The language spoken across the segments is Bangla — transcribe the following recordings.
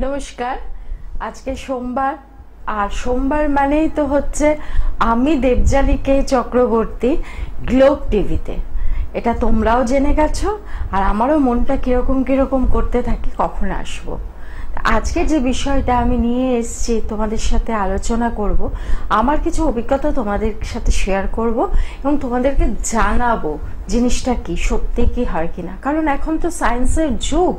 নমস্কার। আজকে সোমবার, আর সোমবার মানেই তো হচ্ছে আমি দেবযানীকে চক্রবর্তী গ্লোব টিভিতে। এটা তোমরাও জেনে গেছো, আর আমারও মনটা কিরকম কিরকম করতে থাকে কখন আসবো। আজকে যে বিষয়টা আমি নিয়ে এসেছি তোমাদের সাথে আলোচনা করব, আমার কিছু অভিজ্ঞতা তোমাদের সাথে শেয়ার করব এবং তোমাদেরকে জানাবো জিনিসটা কি সত্যি কি হয় কিনা। কারণ এখন তো সায়েন্সের যুগ,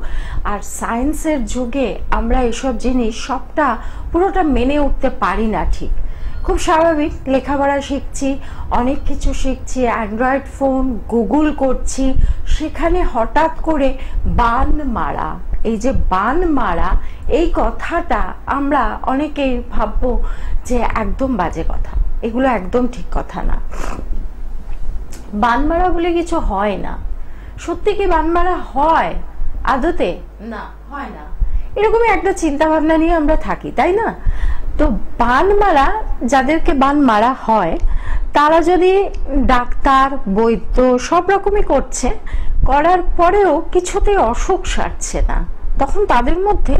আর সায়েন্সের যুগে আমরা এসব জিনিস সবটা পুরোটা মেনে উঠতে পারি না। ঠিক খুব স্বাভাবিক, লেখাপড়া শিখছি, অনেক কিছু শিখছি, অ্যান্ড্রয়েড ফোন গুগল করছি, সেখানে হঠাৎ করে বান মারা, এই যে বান মারা এই কথাটা আমরা অনেকেই ভাববো যে একদম বাজে কথা, এগুলো একদম ঠিক কথা না। বান মারা বলে কিছু হয় না। সত্যি কি বান মারা হয় আদতে? না, হয় না। এরকমই একটা চিন্তা ভাবনা নিয়ে আমরা থাকি, তাই না? তো বান মারা, যাদেরকে বান মারা হয় তারা যদি ডাক্তার বৈদ্য সব রকমই করছে, করার পরেও কিছুতেই অসুখ সারছে না, তখন তাদের মধ্যে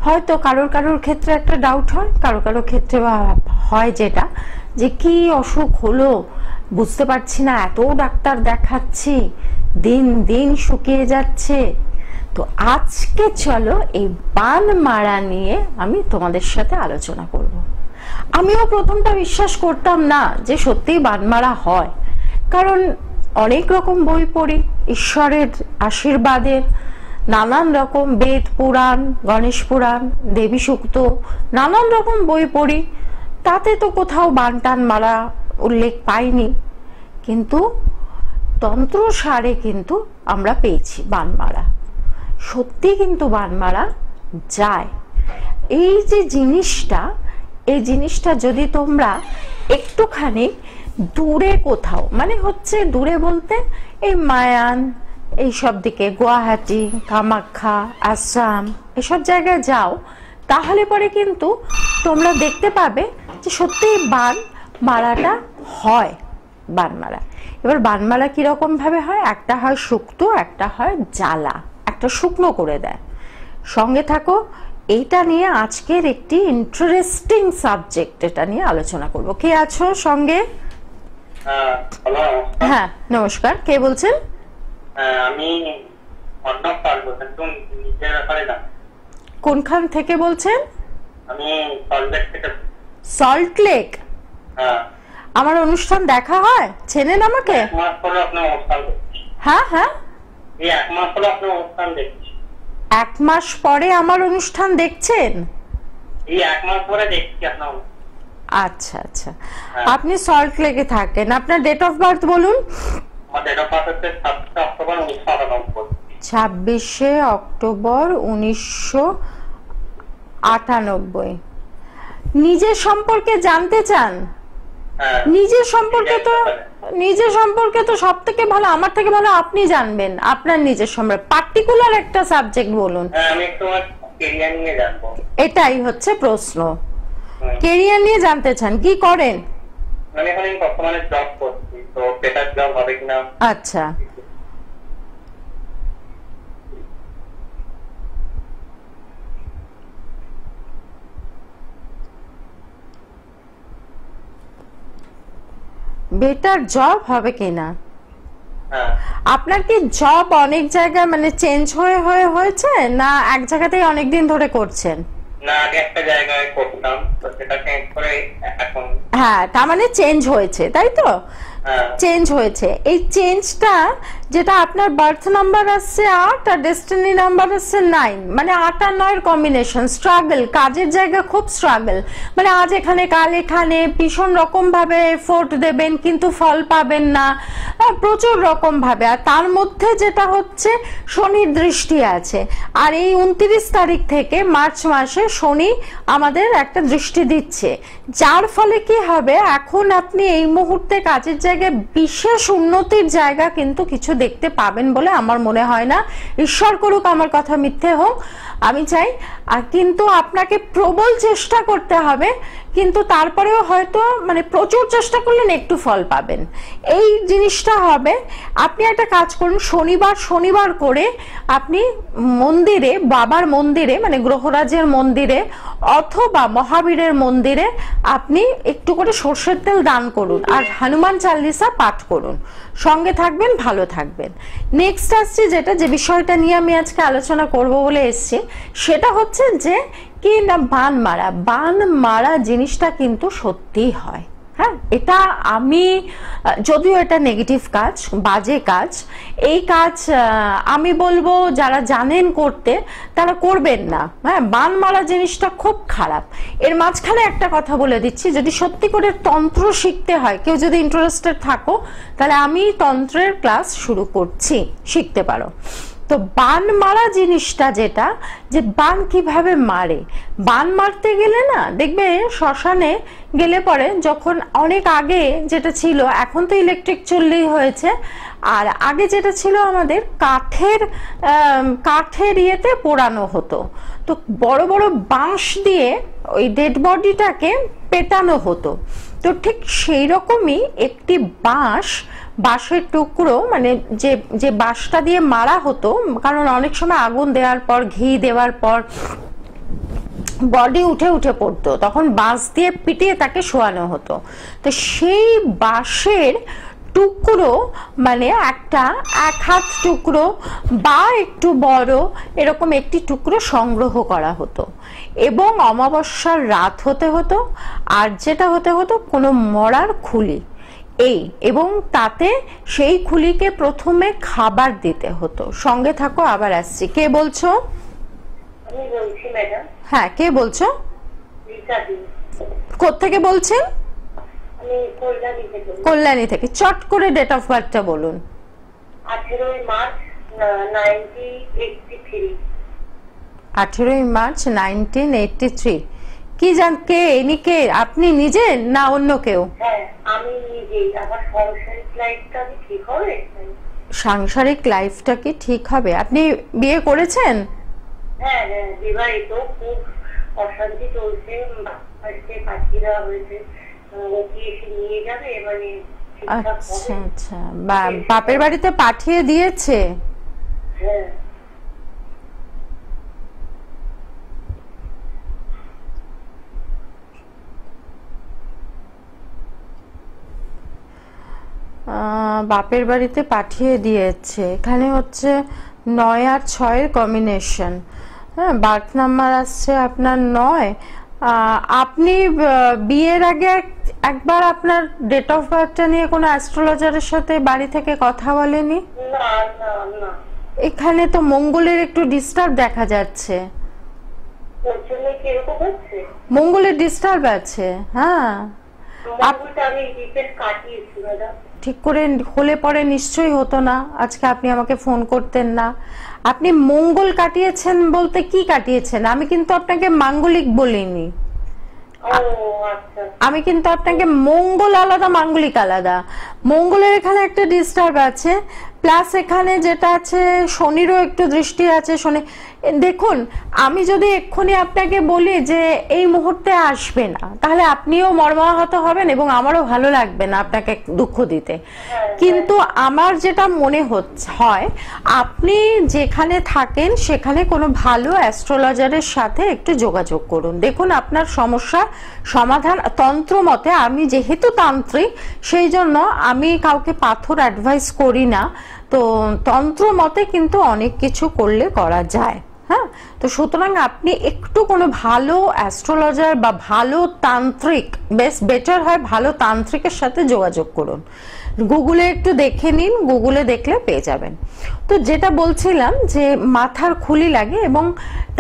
হয়তো কারোর ক্ষেত্রে একটা ডাউট হয়, কারোর ক্ষেত্রে হয় যেটা যে কি অসুখ হলো বুঝতে পারছি না, এত ডাক্তার দেখাচ্ছি, দিন দিন শুকিয়ে যাচ্ছে। তো আজকে চলো এই বান মারা নিয়ে আমি তোমাদের সাথে আলোচনা করব। আমিও প্রথমটা বিশ্বাস করতাম না যে সত্যিই বান মারা হয়, কারণ অনেক রকম বই পড়ি, ঈশ্বরের আশীর্বাদের নানান রকম বেদ পুরাণ, গণেশ পুরাণ, দেবী সূক্ত, নানান রকম বই পড়ি, তাতে তো কোথাও বান টান মারা উল্লেখ পাইনি। কিন্তু তন্ত্রসারে কিন্তু আমরা পেয়েছি বান মারা, সত্যি কিন্তু বান মারা যায়। এই যে জিনিসটা, এই জিনিসটা যদি তোমরা একটুখানি দূরে কোথাও, মানে হচ্ছে দূরে বলতে এই মায়ান এইসব দিকে, গুয়াহাটি, কামাখ্যা, আসাম এসব জায়গায় যাও, তাহলে পরে কিন্তু তোমরা দেখতে পাবে যে সত্যি বান মারাটা হয়। বান মারা, এবার বান মারা কিরকম ভাবে হয়? একটা হয় শুক্তো, একটা হয় জ্বালা, একটা শুকনো করে দেয়। সঙ্গে থাকো, এইটা নিয়ে আজকের একটি ইন্টারেস্টিং সাবজেক্ট, এটা নিয়ে আলোচনা করব। কে আছো সঙ্গে? হ্যাঁ নমস্কার, কে বলছেন? আমি কোনখান থেকে বলছেন? আমি সল্টলেক থেকে। Salt lake? আমার অনুষ্ঠান দেখা হয়, চেনেন আমাকে? হ্যাঁ হ্যাঁ, এক মাস পরে আমার অনুষ্ঠান দেখছেন? আচ্ছা আচ্ছা, আপনি সল্ট লেকে থাকেন। আপনার ডেট অফ বার্থ বলুন। 26শে অক্টোবর 1998। নিজের সম্পর্কে জানতে চান? নিজের সম্পর্কে তো সব থেকে ভালো, আমার থেকে ভালো আপনি জানবেন। আপনার নিজের সম্পর্কে পার্টিকুলার একটা সাবজেক্ট বলুন। এটাই হচ্ছে প্রশ্ন, কেরিয়ার নিয়ে জানতে চান। কি করেন? আচ্ছা, বেটার জব হবে কিনা? আপনার কি জব অনেক জায়গায় মানে চেঞ্জ হয়েছে, না এক জায়গাতেই অনেকদিন ধরে করছেন? না, আগে একটা জায়গায় করতাম, তো সেটা চেঞ্জ করে এখন। হ্যাঁ, তার মানে চেঞ্জ হয়েছে, তাই তো? চেঞ্জ হয়েছে। এই চেঞ্জটা, যেটা আপনার বার্থ নাম্বার আসছে 8 আর ডেস্টিনি নাম্বার আসছে 9, মানে 8 আর 9 এর কম্বিনেশন। স্ট্রাগল, কাজের জায়গা খুব স্ট্রাগল, মানে আজ এখানে কাল এখানে, ভীষণ রকম ভাবে এফোর্ট দেবেন কিন্তু ফল পাবেন না, প্রচুর রকম ভাবে। আর তার মধ্যে যেটা হচ্ছে শনির দৃষ্টি আছে, আর এই 29 তারিখ থেকে মার্চ মাসে শনি আমাদের একটা দৃষ্টি দিচ্ছে, যার ফলে কি হবে, এখন আপনি এই মুহূর্তে কাজের জায়গায় বিশেষ উন্নতির জায়গা কিন্তু কিছু দেখতে পাবেন বলে আমার মনে হয় না। ঈশ্বর করুক আমার কথা মিথ্যে হোক, আমি চাই। আর কিন্তু আপনাকে প্রবল চেষ্টা করতে হবে, কিন্তু তারপরেও হয়তো মানে প্রচুর চেষ্টা করলেন একটু ফল পাবেন, এই জিনিসটা হবে। আপনি একটা কাজ করুন, শনিবার করে আপনি মন্দিরে, বাবার মন্দিরে মানে গ্রহরাজের মন্দিরে অথবা মহাবীরের মন্দিরে আপনি একটু করে সর্ষের তেল দান করুন আর হনুমান চালিসা পাঠ করুন, সঙ্গে থাকবেন, ভালো থাকবেন। নেক্সট আসছে যে বিষয়টা নিয়ে আমি আজকে আলোচনা করব বলে এসেছি, সেটা হচ্ছে যে কি না, বান মারা জিনিসটা কিন্তু সত্যিই হয়। হ্যাঁ, এটা আমি, যদিও এটা নেগেটিভ কাজ, বাজে কাজ, এই কাজ আমি বলবো যারা জানেন করতে তারা করবেন না। হ্যাঁ, বান মারা জিনিসটা খুব খারাপ। এর মাঝখানে একটা কথা বলে দিচ্ছি, যদি সত্যি করে তন্ত্র শিখতে হয়, কেউ যদি ইন্টারেস্টেড থাকো, তাহলে আমি তন্ত্রের ক্লাস শুরু করছি, শিখতে পারো। তো বান মারা জিনিসটা যেটা, যে বান কিভাবে মারে, বান মারতে গেলে না দেখবে শ্মশানে গেলে পরে, যখন অনেক আগে যেটা ছিল, এখন তো ইলেকট্রিক চললেই হয়েছে, আর আগে যেটা ছিল আমাদের কাঠের ইয়েতে পোড়ানো হতো। তো বড় বড় বাঁশ দিয়ে ওই ডেড বডিটাকে পেটানো হতো। তো ঠিক সেই রকমই একটি বাঁশের টুকরো, মানে যে বাঁশটা দিয়ে মারা হতো, কারণ অনেক সময় আগুন দেওয়ার পর, ঘি দেওয়ার পর বডি উঠে পড়তো, তখন বাঁশ দিয়ে পিটিয়ে তাকে শোয়ানো হতো। তো সেই বাঁশের টুকরো, মানে এক হাত টুকরো বা একটু বড় এরকম একটি টুকরো সংগ্রহ করা হতো, এবং অমাবস্যার রাত হতে হতো, আর যেটা হতে হতো কোনো মরার খুলি, এবং তাতে সেই খুলিকে প্রথমে খাবার দিতে হতো। সঙ্গে থাকো, আবার আসছি। কে বলছো? আমি বলছি ম্যাডাম। হ্যাঁ, কে বলছো? কোত্থেকে বলছেন? আমি কল্যাণী থেকে। কল্যাণী থেকে। চট করে ডেট অফ বার্থটা বলুন। 18 মার্চ 1983। 18 মার্চ 1983। কি কে ইনি? কে আপনি নিজে না অন্য কেউ? হ্যাঁ, আমি নিজেই। আমার সাংসারিক লাইফটা কি ঠিক হবে? সাংসারিক লাইফটা কি ঠিক হবে? আপনি বিয়ে করেছেন? হ্যাঁ, বিবাহিত। খুব অশান্তি চলছে, পাঠিয়ে দেওয়া হয়েছে, ওকে এসে নিয়ে যাবে, মানে আচ্ছা আচ্ছা, বাপের বাড়িতে পাঠিয়ে দিয়েছে? হ্যাঁ। বাপের বাড়িতে পাঠিয়ে দিয়েছে। এখানে হচ্ছে 9 আর 6 কম্বিনেশন। হ্যাঁ, বার্থ নাম্বার আসছে আপনার 9। আপনি বিয়ের আগে একবার আপনার ডেট অফ বার্থটা নিয়ে কোনো অ্যাস্ট্রোলজারের সাথে বাড়ি থেকে কথা বলেনি? না না না। এখানে তো মঙ্গলের একটু ডিস্টার্ব দেখা যাচ্ছে। মঙ্গলের ডিস্টার্ব আছে। হ্যাঁ, ঠিক করে হলে পরে নিশ্চয়ই হতো না, আজকে আপনি আমাকে ফোন করতেন না। আপনি মঙ্গল কাটিয়েছেন বলতে কি কাটিয়েছেন? আমি কিন্তু আপনাকে মাঙ্গলিক বলিনি, আমি কিন্তু আপনাকে মঙ্গল আলাদা, মাঙ্গলিক আলাদা। মঙ্গলের এখানে একটা ডিস্টার্ব আছে, প্লাস এখানে যেটা আছে শনিরও একটু দৃষ্টি আছে। শনি, দেখুন আমি যদি এক্ষুনি আপনাকে বলি যে এই মুহূর্তে আসবে না, তাহলে আপনিও মর্মাহত হবেন এবং আমারও ভালো লাগবে না আপনাকে দুঃখ দিতে। কিন্তু আমার যেটা মনে হয়, আপনি যেখানে থাকেন সেখানে কোনো ভালো অ্যাস্ট্রোলজারের সাথে একটু যোগাযোগ করুন। দেখুন আপনার সমস্যা সমাধান তন্ত্র মতে, আমি যেহেতু তান্ত্রিক সেই জন্য আমি কাউকে পাথর অ্যাডভাইস করি না, তো তন্ত্র মতে কিন্তু অনেক কিছু করলে করা যায়। হ্যাঁ, তো সুতরাং আপনি একটু কোনো ভালো অ্যাস্ট্রোলজার বা ভালো তান্ত্রিক, বেটার হয় ভালো তান্ত্রিকের সাথে যোগাযোগ করুন। গুগলে একটু দেখে নিন, গুগলে দেখলে পেয়ে যাবেন। তো যেটা বলছিলাম যে মাথার খুলি লাগে এবং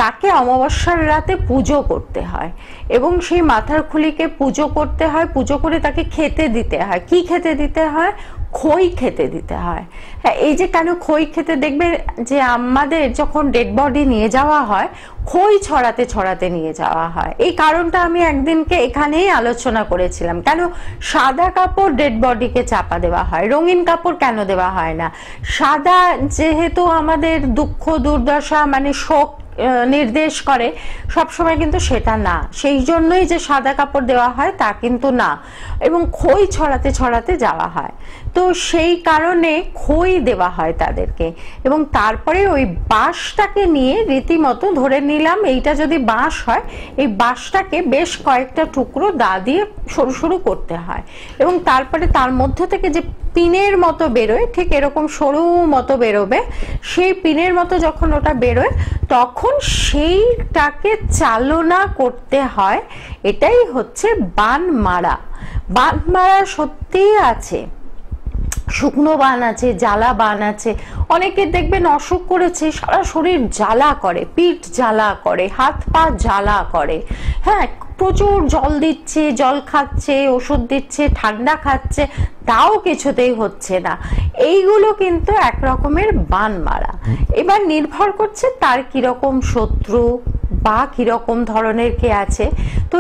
তাকে অমাবস্যার রাতে পুজো করতে হয়, এবং সেই মাথার খুলিকে পুজো করতে হয়, পুজো করে তাকে খেতে দিতে হয়। কি খেতে দিতে হয়? খই খেতে দিতে হয়। হ্যাঁ, এই যে কেন খই খেতে, দেখবে যে আমাদের যখন ডেড বডি নিয়ে যাওয়া হয় খই ছড়াতে ছড়াতে নিয়ে যাওয়া হয়। এই কারণটা আমি একদিনকে এখানেই আলোচনা করেছিলাম। কেন সাদা কাপড় ডেড বডিকে চাপা দেওয়া হয়, রঙিন কাপড় কেন দেওয়া হয় না? সাদা যেহেতু আমাদের দুঃখ দুর্দশা মানে শোক নির্দেশ করে, সব সময় কিন্তু সেটা না। সেই জন্যই যে সাদা কাপড় দেওয়া হয় তা কিন্তু না, এবং খই ছড়াতে ছড়াতে যাওয়া হয়। তো সেই কারণে খই দেওয়া হয় তাদেরকে, এবং তারপরে ওই বাঁশটাকে নিয়ে রীতিমতো ধরে নিলাম এইটা যদি বাঁশ হয়, এই বাঁশটাকে বেশ কয়েকটা টুকরো দা দিয়ে সরু সরু করতে হয়, এবং তারপরে তার মধ্যে থেকে যে পিনের মতো বেরোয়, ঠিক এরকম সরু মতো বেরোবে, সেই পিনের মতো যখন ওটা বেরোয় তখন সেইটাকে চালনা করতে হয়। এটাই হচ্ছে বান মারা। বান মারা সত্যিই আছে, শুকনো বান আছে, জ্বালা বান আছে। অনেকে দেখবেন অসুখ করেছে, সারা শরীর জ্বালা করে, পিঠ জ্বালা করে, হাত পা জ্বালা করে, হ্যাঁ, প্রচুর জল দিচ্ছে, জল খাচ্ছে, ওষুধ দিচ্ছে, ঠান্ডা খাচ্ছে, তাও কিছুতেই হচ্ছে না। এইগুলো কিন্তু এক রকমের বান মারা। এবার নির্ভর করছে তার কিরকম শত্রু বা কিরকম ধরনের কে আছে। তো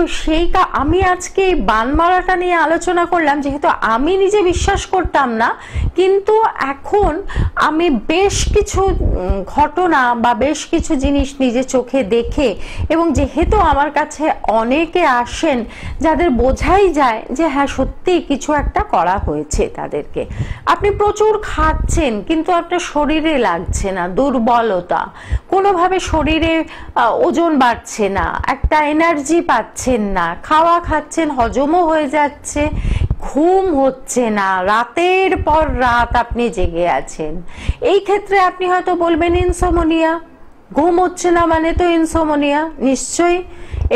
আমি আজকে এই বান মারাটা নিয়ে আলোচনা করলাম, যেহেতু আমি নিজে বিশ্বাস করতাম না, কিন্তু এখন আমি বেশ কিছু ঘটনা বা বেশ কিছু জিনিস নিজে চোখে দেখে, এবং যেহেতু আমার কাছে অনেকে আসেন যাদের বোঝাই যায় যে হ্যাঁ সত্যি কিছু একটা করা হয়েছে তাদেরকে। আপনি প্রচুর খাচ্ছেন কিন্তু আপনার শরীরে লাগছে না, দুর্বলতা, কোনোভাবে শরীরে ওজন বাড়ছে না, একটা এনার্জি পাচ্ছেন না, খাওয়া খাচ্ছেন হজমও হয়ে যাচ্ছে, ঘুম হচ্ছে না, রাতের পর রাত আপনি জেগে আছেন। এই ক্ষেত্রে আপনি হয়তো বলবেন ইনসোমনিয়া, ঘুম হচ্ছে না মানে তো ইনসোমনিয়া, নিশ্চয়ই।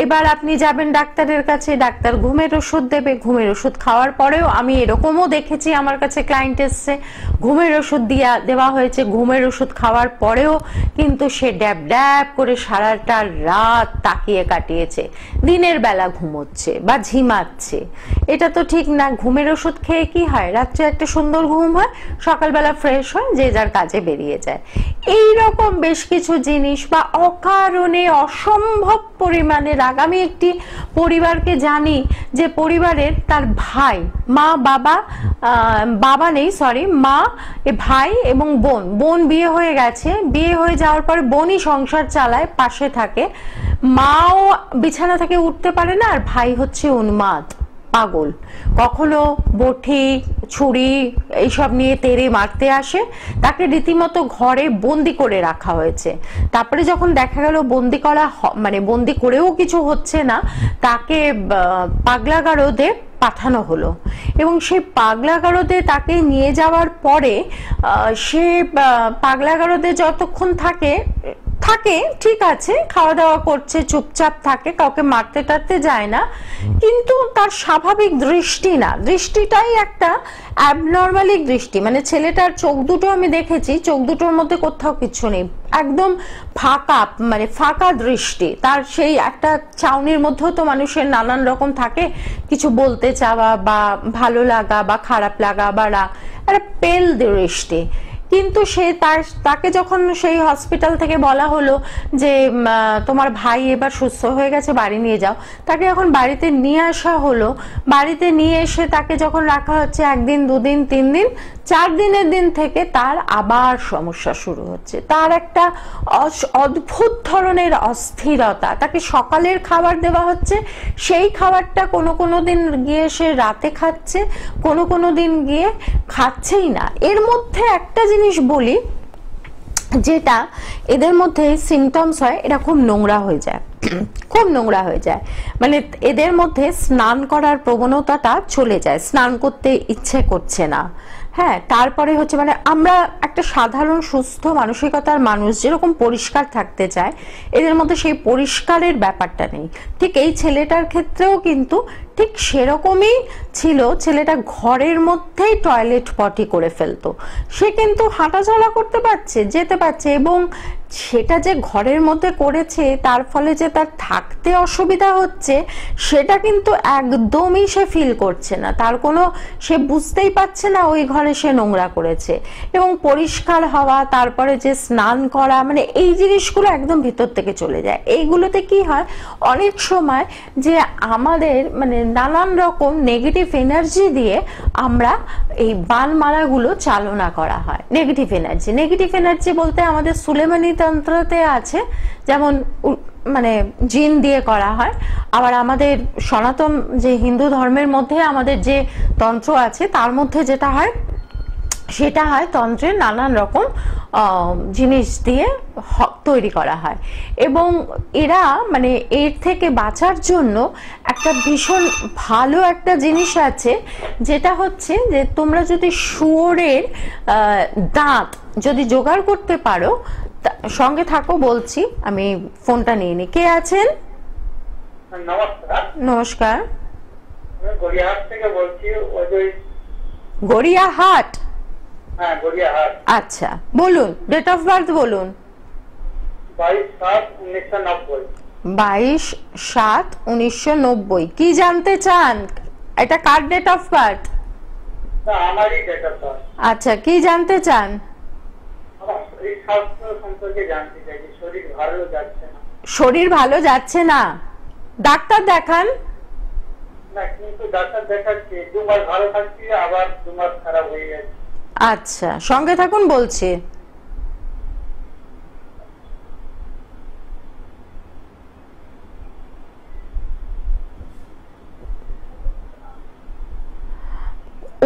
এবার আপনি যাবেন ডাক্তারের কাছে, ডাক্তার ঘুমের ওষুধ দেবে, ঘুমের ওষুধ খাওয়ার পরেও আমি এরকমও দেখেছি, আমার কাছে ক্লায়েন্ট এসছে, ঘুমের ওষুধ দেওয়া হয়েছে, ঘুমের ওষুধ খাওয়ার পরেও কিন্তু সে ড্যাব ড্যাব করে সারাটা রাত তাকিয়ে কাটিয়েছে, দিনের বেলা ঘুমোচ্ছে বা ঝিমাচ্ছে। এটা তো ঠিক না। ঘুমের ওষুধ খেয়ে কি হয়, রাত্রে একটা সুন্দর ঘুম হয়, সকালবেলা ফ্রেশ হয়, যে যার কাজে বেরিয়ে যায়। এই রকম বেশ কিছু জিনিস, বা অকারণে অসম্ভব পরিমাণে রাগ। আমি একটি পরিবারকে জানি যে পরিবারের তার ভাই, বাবা নেই, সরি, মা, ভাই এবং বোন বিয়ে হয়ে গেছে। বিয়ে হয়ে যাওয়ার পর বোনই সংসার চালায়, পাশে থাকে, মাও বিছানা থেকে উঠতে পারে না, আর ভাই হচ্ছে উন্মাদ, পাগল, কখনো বটি ছুরি এইসব নিয়ে তেড়ে মারতে আসে। তাকে রীতিমতো ঘরে বন্দি করে রাখা হয়েছে। তারপরে যখন দেখা গেল বন্দি করেও কিছু হচ্ছে না, তাকে পাগলাগারদে পাঠানো হলো, এবং সেই পাগলাগারদে তাকে নিয়ে যাওয়ার পরে সে পাগলাগারদে যতক্ষণ থাকে ঠিক আছে, খাওয়া দাওয়া করছে, চুপচাপ থাকে, কাউকে মারতে টারতে যায় না, কিন্তু তার স্বাভাবিক দৃষ্টি না, দৃষ্টিটাই একটা অ্যাবনর্মালিক দৃষ্টি। মানে ছেলেটার চোখ দুটো আমি দেখেছি, চোখ দুটোর মধ্যে কোথাও কিছু নেই, একদম ফাঁকা দৃষ্টি। তার সেই একটা চাউনির মধ্যেও তো মানুষের নানান রকম থাকে, কিছু বলতে চাওয়া বা ভালো লাগা বা খারাপ লাগা বা রাগ, একটা পেল দৃষ্টি। কিন্তু তাকে যখন সেই হসপিটাল থেকে বলা হলো যে তোমার ভাই এবার সুস্থ হয়ে গেছে, বাড়ি নিয়ে যাও, তাকে যখন বাড়িতে নিয়ে আসা হলো, বাড়িতে নিয়ে এসে তাকে যখন রাখা হচ্ছে 1 দিন 2 দিন 3 দিন, 4 দিনের দিন থেকে তার আবার সমস্যা শুরু হচ্ছে। তার একটা অদ্ভুত ধরনের অস্থিরতা। তাকে সকালের খাবার দেওয়া হচ্ছে, সেই খাবারটা কোনো দিন গিয়ে সে রাতে খাচ্ছে, কোনো দিন গিয়ে খাচ্ছেই না। এর মধ্যে একটা জিনিস বলি, যেটা এদের মধ্যে সিমটমস হয়, এটা খুব নোংরা হয়ে যায়, খুব নোংরা হয়ে যায়। মানে এদের মধ্যে স্নান করার প্রবণতাটা চলে যায়, স্নান করতে ইচ্ছে করছে না। হ্যাঁ, তারপরে হচ্ছে আমরা একটা সাধারণ সুস্থ মানসিকতার মানুষ যেরকম পরিষ্কার থাকতে চায়, এদের মধ্যে সেই পরিষ্কারের ব্যাপারটা নেই। ঠিক এই ছেলেটার ক্ষেত্রেও কিন্তু ঠিক সেরকমই ছিল। ছেলেটা ঘরের মধ্যেই টয়লেট পটি করে ফেলতো। সে কিন্তু হাঁটাচলা করতে পারছে, যেতে পারছে, এবং সেটা যে ঘরের মধ্যে করেছে তার ফলে যে তার থাকতে অসুবিধা হচ্ছে সেটা কিন্তু একদমই সে ফিল করছে না। সে বুঝতেই পারছে না ওই ঘরে সে নোংরা করেছে। এবং পরিষ্কার হওয়া, তারপরে যে স্নান করা, এই জিনিসগুলো একদম ভিতর থেকে চলে যায়। এইগুলোতে কি হয়, অনেক সময় যে আমাদের নানান রকম নেগেটিভ এনার্জি দিয়ে আমরা এই বানমারাগুলো চালনা করা হয়। নেগেটিভ এনার্জি বলতে আমাদের সুলেমানি তন্ত্রতে আছে, যেমন মানে জিন দিয়ে করা হয়। আবার আমাদের সনাতন যে হিন্দু ধর্মের মধ্যে আমাদের যে তন্ত্র আছে তার মধ্যে যেটা হয় সেটা হয় তন্ত্রের নানান রকম জিনিস দিয়ে তৈরি করা হয়। এবং এরা মানে এর থেকে বাঁচার জন্য একটা ভীষণ ভালো একটা জিনিস আছে, যেটা হচ্ছে যে তোমরা যদি শুয়োরের দাঁত যদি জোগাড় করতে পারো, সঙ্গে থাকো বলছি, আমি ফোনটা নিয়ে নি। কে আছেন? নমস্কার। নমস্কার। আমি গড়িয়াহাট থেকে বলছি। গড়িয়াহাট? হ্যাঁ, গড়িয়াহাট। আচ্ছা, বলুন, ডেট অফ বার্থ বলুন। 22/7/1990। 22/7/1990। কি জানতে চান? এটা কার ডেট অফ বার্থ? আমারই ডেট অফ বার্থ। আচ্ছা, কি জানতে চান? আমার শরীর স্বাস্থ্য সম্পর্কে জানতে চাই। শরীর ভালো যাচ্ছে না। শরীর ভালো যাচ্ছে না? ডাক্তার দেখান। না, কিন্তু ডাক্তার দেখাচ্ছি, 2 মাস ভালো থাকছি, আবার 2 মাস খারাপ হয়ে যাচ্ছে। আচ্ছা, সঙ্গে থাকুন বলছি।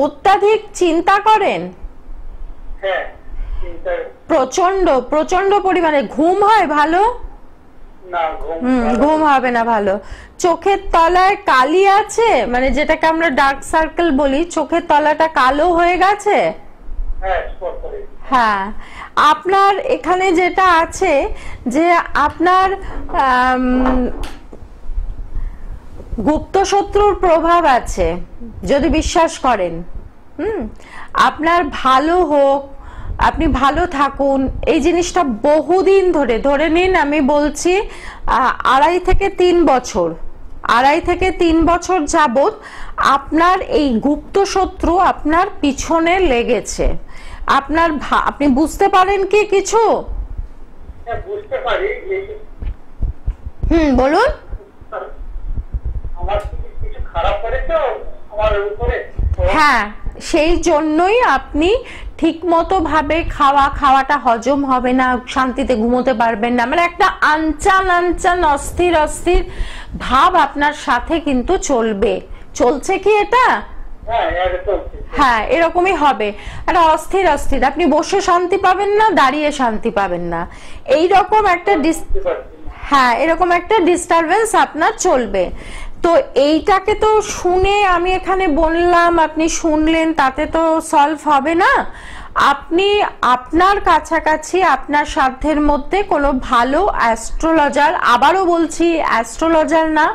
অত্যাধিক চিন্তা করেন? হ্যাঁ, চিন্তা। প্রচন্ড পরিমাণে ঘুম হয় ভালো? না, ঘুম হবে না ভালো। চোখের তলায় কালি আছে, মানে যেটাকে আমরা ডার্ক সার্কেল বলি, চোখের তলাটা কালো হয়ে গেছে? হ্যাঁ। আপনার এখানে যেটা আছে যে আপনার গুপ্ত শত্রুর প্রভাব আছে, যদি বিশ্বাস করেন। আপনার ভালো হোক, আপনি ভালো থাকুন, এই জিনিসটা বহুদিন ধরে নিন, আমি বলছি 2.5 থেকে 3 বছর, 2.5 থেকে 3 বছর যাবত আপনার এই গুপ্ত শত্রু আপনার পিছনে লেগেছে। আপনি বুঝতে পারেন কি কিছু? বুঝতে পারি। বলুন। আমার কিছু খারাপ করেছে আমার উপরে? হ্যাঁ, সেই জন্যই আপনি ঠিক মতো ভাবে খাওয়াটা হজম হবে না, শান্তিতে ঘুমোতে পারবেন না, মানে একটা আনচান অস্থির ভাব আপনার সাথে কিন্তু চলছে কি এটা? হ্যাঁ, এরকমই হবে। একটা অস্থির আপনি বসে শান্তি পাবেন না, দাঁড়িয়ে শান্তি পাবেন না, এইরকম একটা এরকম একটা ডিস্টারবেন্স আপনার চলবে। তো এইটাকে তো শুনে আমি এখানে বললাম, আপনি শুনলেন, তাতে তো সলভ হবে না। আপনি আপনার কাছাকাছি আপনার সাধ্যের মধ্যে কোনো ভালো অ্যাস্ট্রোলজার, আবারও বলছি অ্যাস্ট্রোলজার না,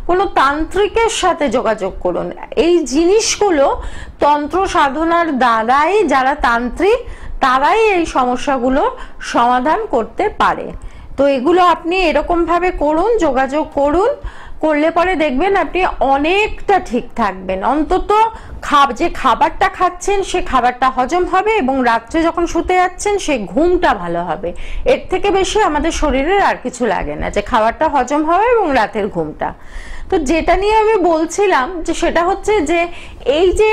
কোনো তান্ত্রিকের সাথে যোগাযোগ করুন। এই জিনিসগুলো তন্ত্র সাধনার দ্বারাই, যারা তান্ত্রিক তারাই এই সমস্যাগুলো সমাধান করতে পারে। তো এগুলো আপনি এরকম ভাবে করুন, যোগাযোগ করুন, করলে পরে দেখবেন আপনি অনেকটা ঠিক থাকবেন। অন্তত যে খাবারটা খাচ্ছেন সে খাবারটা হজম হবে, এবং রাত্রে যখন শুতে যাচ্ছেন সেই ঘুমটা ভালো হবে। এর থেকে বেশি আমাদের শরীরের আর কিছু লাগে না, যে খাবারটা হজম হবে এবং রাতের ঘুমটা। তো যেটা নিয়ে আমি বলছিলাম যে সেটা হচ্ছে যে এই যে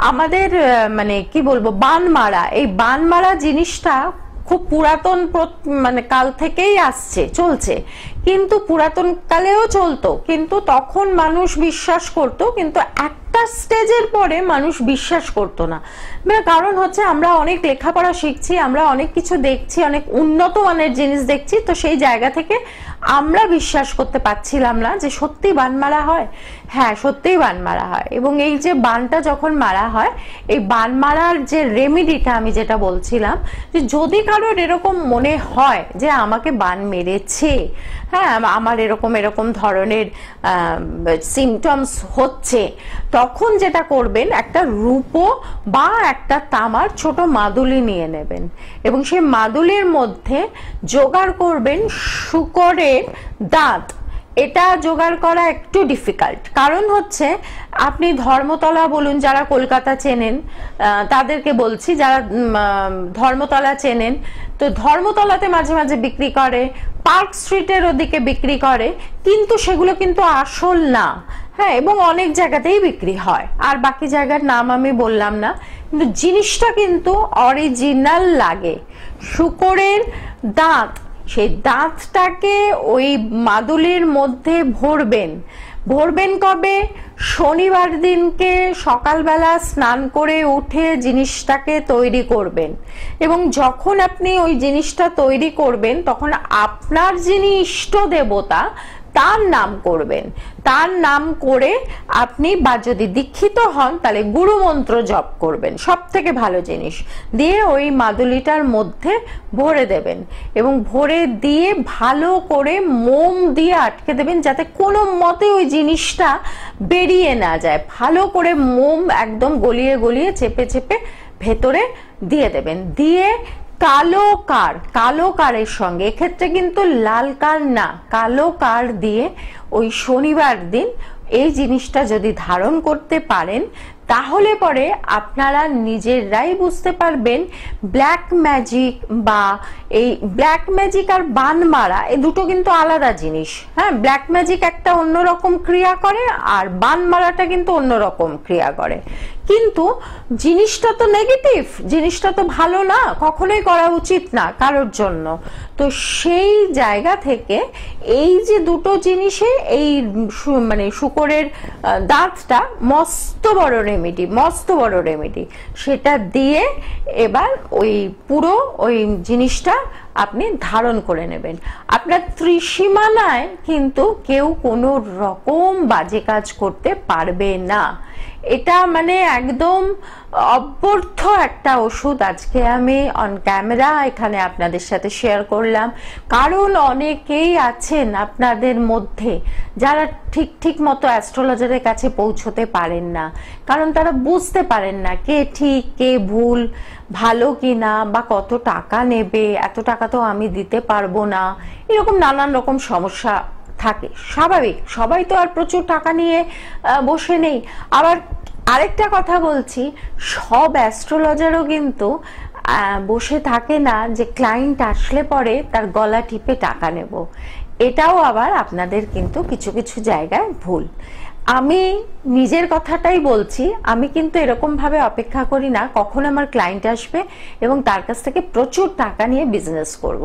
আমাদের মানে কি বলবো বানমারা, এই বানমারা জিনিসটা খুব পুরাতন মানে কাল থেকেই চলছে, কিন্তু পুরাতন কালেও চলতো, কিন্তু তখন মানুষ বিশ্বাস করতো, কিন্তু একটা স্টেজের পরে মানুষ বিশ্বাস করতো না। কারণ হচ্ছে আমরা অনেক লেখাপড়া শিখছি, আমরা অনেক কিছু দেখছি, অনেক উন্নত মানের জিনিস দেখছি, তো সেই জায়গা থেকে আমরা বিশ্বাস করতে পারছিলাম না যে সত্যি বান মারা হয়। হ্যাঁ, সত্যিই বান মারা হয়। এবং এই যে বানটা যখন মারা হয়, এই বান মারার যে রেমিডিটা আমি যেটা বলছিলাম, যে যদি কারোর এরকম মনে হয় যে আমাকে বান মেরেছে, হ্যাঁ আমার এরকম ধরনের সিমটমস হচ্ছে, তখন যেটা করবেন, একটা রূপো বা একটা তামার ছোট মাদুলি নিয়ে নেবেন, এবং সেই মাদুলির মধ্যে জোগাড় করবেন শূকরের দাঁত। এটা জোগাড় করা একটু ডিফিকাল্ট, কারণ হচ্ছে আপনি ধর্মতলা বলুন, যারা কলকাতা চেনেন তাদেরকে বলছি, যারা ধর্মতলা চেনেন, তো ধর্মতলাতে মাঝে মাঝে বিক্রি করে, পার্ক স্ট্রিটের ওদিকে বিক্রি করে, কিন্তু সেগুলো কিন্তু আসল না। হ্যাঁ, এবং অনেক জায়গাতেই বিক্রি হয়, আর বাকি জায়গার নাম আমি বললাম না, কিন্তু জিনিসটা কিন্তু অরিজিনাল লাগে। শূকরের দাঁত, সেই দাঁতটাকে ওই মাদুলির মধ্যে ভরবেন। কবে? শনিবার দিনকে সকালবেলা স্নান করে উঠে জিনিসটাকে তৈরি করবেন, এবং যখন আপনি ওই জিনিসটা তৈরি করবেন তখন আপনার যিনি ইষ্ট দেবতা তার নাম করবেন। তার নাম করে আপনি, বা যদি দীক্ষিত হন তাহলে গুরু মন্ত্র জপ করবেন, সব থেকে ভালো জিনিস। দিয়ে ওই মাদুলিটার মধ্যে ভরে দেবেন, এবং ভরে দিয়ে ভালো করে মোম দিয়ে আটকে দেবেন, যাতে কোনো মতে ওই জিনিসটা বেরিয়ে না যায়। ভালো করে মোম একদম গলিয়ে গলিয়ে চেপে চেপে ভেতরে দিয়ে দেবেন। দিয়ে কালো কারের সঙ্গে, এক্ষেত্রে কিন্তু লাল কার না, কালো কার দিয়ে ওই শনিবার দিন এই জিনিসটা যদি ধারণ করতে পারেন, তাহলে পরে আপনারা নিজেরাই বুঝতে পারবেন ব্ল্যাক ম্যাজিক, বা এই ব্ল্যাক ম্যাজিক আর বান মারা এই দুটো কিন্তু আলাদা জিনিস। হ্যাঁ, ব্ল্যাক ম্যাজিক একটা অন্যরকম ক্রিয়া করে, আর বান মারাটা কিন্তু অন্যরকম ক্রিয়া করে। কিন্তু জিনিসটা তো নেগেটিভ, জিনিসটা তো ভালো না, কখনোই করা উচিত না কারোর জন্য। তো সেই জায়গা থেকে এই যে দুটো জিনিসে, এই মানে শূকরের দাঁতটা মস্ত বড় রেমেডি, সেটা দিয়ে এবার ওই পুরো ওই জিনিসটা আপনি ধারণ করে নেবেন। আপনার ত্রিসীমানায় কিন্তু কেউ কোনো রকম বাজে কাজ করতে পারবে না। এটা মানে একদম অব্যর্থ একটা ওষুধ আজকে আমি অন ক্যামেরা এখানে আপনাদের সাথে শেয়ার করলাম, কারণ অনেকেই আছেন আপনাদের মধ্যে যারা ঠিক মতো অ্যাস্ট্রোলজারের কাছে পৌঁছতে পারেন না, কারণ তারা বুঝতে পারেন না কে ঠিক কে ভুল, ভালো কিনা, বা কত টাকা নেবে, এত টাকা তো আমি দিতে পারবো না, এরকম নানান রকম সমস্যা থাকে। স্বাভাবিক, সবাই তো আর প্রচুর টাকা নিয়ে বসে নেই। আবার আরেকটা কথা বলছি, সব অ্যাস্ট্রোলজারও কিন্তু বসে থাকে না যে ক্লায়েন্ট আসলে পরে তার গলা টিপে টাকা নেব। এটাও আবার আপনাদের কিন্তু কিছু কিছু জায়গায় ভুল। আমি নিজের কথাটাই বলছি, আমি কিন্তু এরকম ভাবে অপেক্ষা করি না কখন আমার ক্লায়েন্ট আসবে এবং তার কাছ থেকে প্রচুর টাকা নিয়ে বিজনেস করব।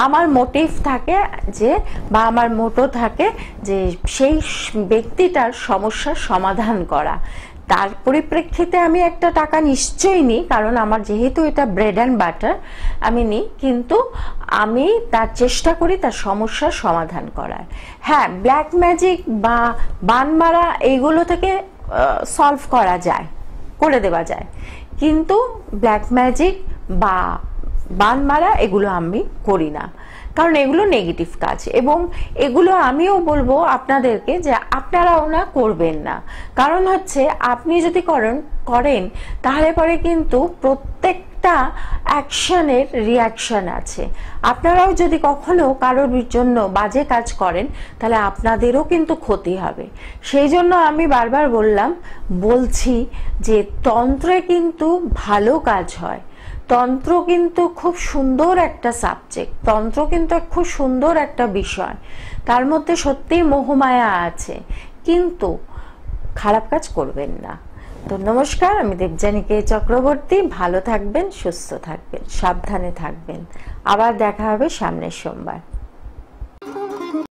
আমার মোটিভ থাকে যে, বা আমার মোটো থাকে যে সেই ব্যক্তিটার সমস্যার সমাধান করা। তার পরিপ্রেক্ষিতে আমি একটা টাকা নিশ্চয়ই নিই, কারণ আমার যেহেতু এটা ব্রেড অ্যান্ড বাটার আমি নিই, কিন্তু আমি তার চেষ্টা করি তার সমস্যার সমাধান করার। হ্যাঁ, ব্ল্যাক ম্যাজিক বা বান মারা এইগুলো থেকে সলভ করা যায়, করে দেওয়া যায়, কিন্তু ব্ল্যাক ম্যাজিক বা বান মারা এগুলো আমি করি না, কারণ এগুলো নেগেটিভ কাজ। এবং এগুলো আমিও বলবো আপনাদেরকে যে আপনারাও না করবেন না, কারণ হচ্ছে আপনি যদি করেন তাহলে পরে কিন্তু প্রত্যেকটা অ্যাকশনের রিয়াকশন আছে। আপনারাও যদি কখনো কারোর জন্য বাজে কাজ করেন তাহলে আপনাদেরও কিন্তু ক্ষতি হবে। সেই জন্য আমি বারবার বলছি যে তন্ত্রে কিন্তু ভালো কাজ হয়, তন্ত্র কিন্তু খুব সুন্দর একটা সাবজেক্ট, তন্ত্র কিন্তু খুব সুন্দর একটা বিষয়, তার মধ্যে সত্যিই মোহমায়া আছে, কিন্তু খারাপ কাজ করবেন না। তো নমস্কার, আমি দেবযানী কে চক্রবর্তী। ভালো থাকবেন, সুস্থ থাকবেন, সাবধানে থাকবেন। আবার দেখা হবে সামনের সোমবার।